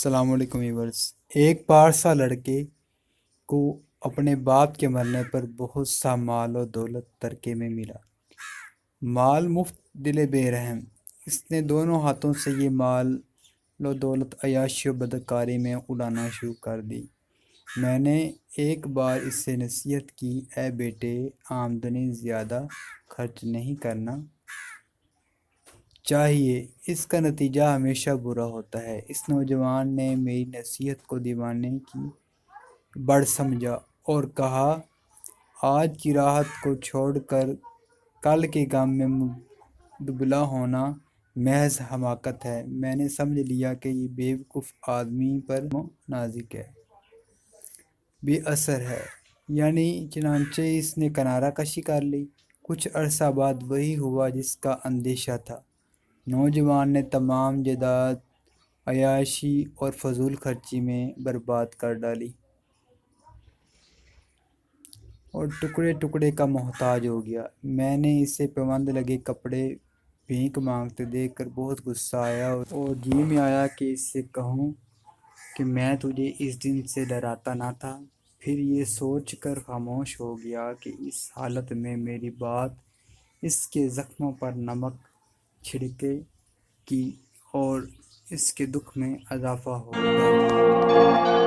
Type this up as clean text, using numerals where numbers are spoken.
السلام علیکم ویورز۔ ایک پارسا لڑکے کو اپنے باپ کے مرنے پر بہت سا مال و دولت ترکے میں ملا۔ مال مفت دل بے رحم، اس نے دونوں ہاتھوں سے یہ مال و دولت عیاشی و بدکاری میں اڑانا شروع کر دی۔ میں نے ایک بار اس سے نصیحت کی، اے بیٹے، آمدنی زیادہ خرچ نہیں کرنا چاہیے، اس کا نتیجہ ہمیشہ برا ہوتا ہے۔ اس نوجوان نے میری نصیحت کو دیوانے کی بڑھ سمجھا اور کہا، آج کی راحت کو چھوڑ کر کل کے غم میں مبتلا ہونا محض حماقت ہے۔ میں نے سمجھ لیا کہ یہ بیوقوف آدمی پر نازک ہے، بے اثر ہے، چنانچہ اس نے کنارہ کشی کر لی۔ کچھ عرصہ بعد وہی ہوا جس کا اندیشہ تھا۔ نوجوان نے تمام جائیداد عیاشی اور فضول خرچی میں برباد کر ڈالی اور ٹکڑے ٹکڑے کا محتاج ہو گیا۔ میں نے اسے پابند لگے کپڑے بھیک مانگتے دیکھ کر بہت غصہ آیا اور جی میں آیا کہ اس سے کہوں کہ میں تجھے اس دن سے ڈراتا نہ تھا۔ پھر یہ سوچ کر خاموش ہو گیا کہ اس حالت میں میری بات اس کے زخموں پر نمک چھڑکے گی اور اس کے دکھ میں اضافہ ہوگا۔